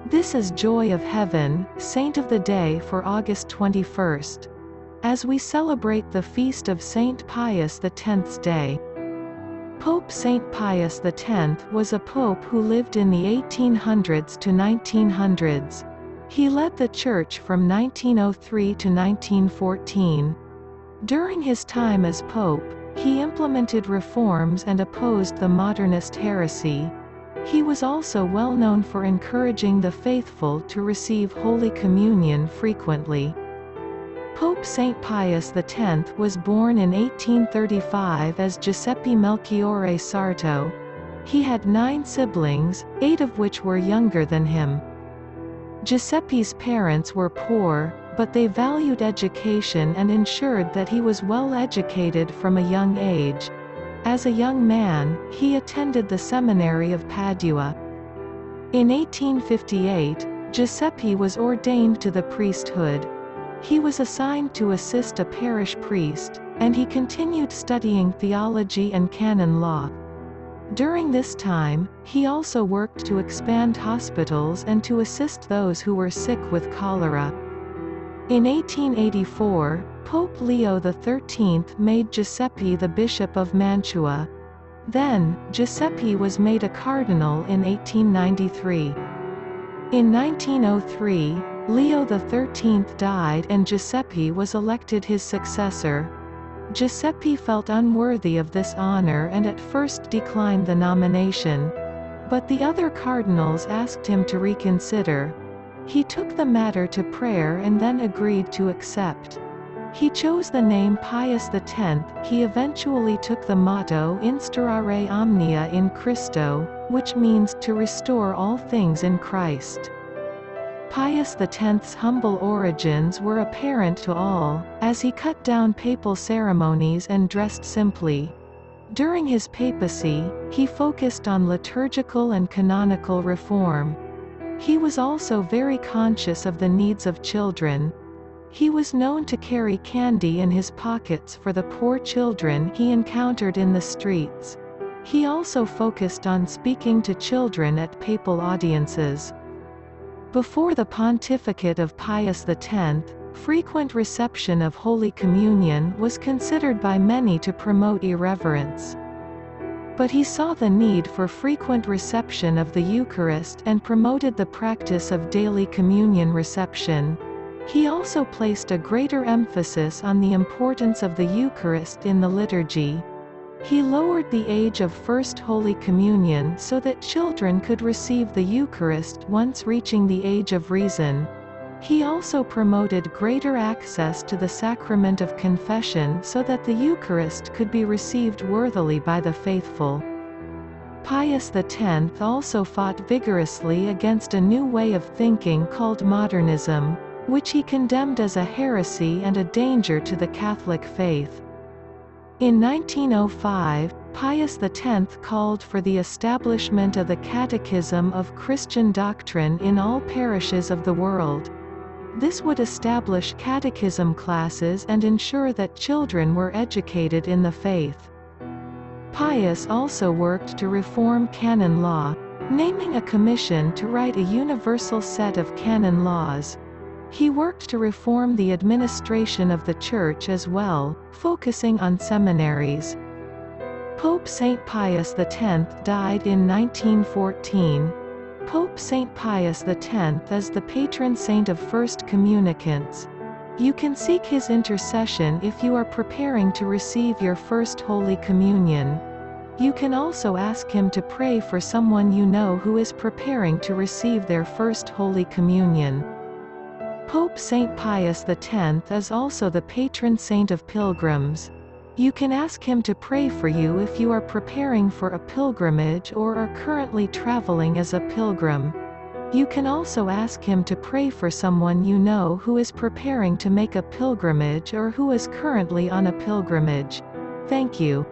This is Joy of Heaven, Saint of the Day for August 21st. As we celebrate the feast of Saint Pius X's Day. Pope Saint Pius X was a pope who lived in the 1800s to 1900s. He led the Church from 1903 to 1914. During his time as pope, he implemented reforms and opposed the Modernist heresy. He was also well known for encouraging the faithful to receive Holy Communion frequently. Pope Saint Pius X was born in 1835 as Giuseppe Melchiorre Sarto. He had 9 siblings, 8 of which were younger than him. Giuseppe's parents were poor, but they valued education and ensured that he was well educated from a young age. As a young man, he attended the Seminary of Padua. In 1858, Giuseppe was ordained to the priesthood. He was assigned to assist a parish priest, and he continued studying theology and canon law. During this time, he also worked to expand hospitals and to assist those who were sick with cholera. In 1884, Pope Leo XIII made Giuseppe the Bishop of Mantua. Then, Giuseppe was made a cardinal in 1893. In 1903, Leo XIII died and Giuseppe was elected his successor. Giuseppe felt unworthy of this honor and at first declined the nomination. But the other cardinals asked him to reconsider. He took the matter to prayer and then agreed to accept. He chose the name Pius X. He eventually took the motto Instaurare omnia in Christo, which means to restore all things in Christ. Pius X's humble origins were apparent to all, as he cut down papal ceremonies and dressed simply. During his papacy, he focused on liturgical and canonical reform. He was also very conscious of the needs of children. He was known to carry candy in his pockets for the poor children he encountered in the streets. He also focused on speaking to children at papal audiences. Before the pontificate of Pius X, frequent reception of Holy Communion was considered by many to promote irreverence. But he saw the need for frequent reception of the Eucharist and promoted the practice of daily communion reception. He also placed a greater emphasis on the importance of the Eucharist in the liturgy. He lowered the age of First Holy Communion so that children could receive the Eucharist once reaching the age of reason. He also promoted greater access to the sacrament of confession so that the Eucharist could be received worthily by the faithful. Pius X also fought vigorously against a new way of thinking called modernism, which he condemned as a heresy and a danger to the Catholic faith. In 1905, Pius X called for the establishment of the Catechism of Christian doctrine in all parishes of the world. This would establish catechism classes and ensure that children were educated in the faith. Pius also worked to reform canon law, naming a commission to write a universal set of canon laws. He worked to reform the administration of the Church as well, focusing on seminaries. Pope Saint Pius X died in 1914. Pope Saint Pius X is the patron saint of first communicants. You can seek his intercession if you are preparing to receive your first Holy Communion. You can also ask him to pray for someone you know who is preparing to receive their first Holy Communion. Pope Saint Pius X is also the patron saint of pilgrims. You can ask him to pray for you if you are preparing for a pilgrimage or are currently traveling as a pilgrim. You can also ask him to pray for someone you know who is preparing to make a pilgrimage or who is currently on a pilgrimage. Thank you.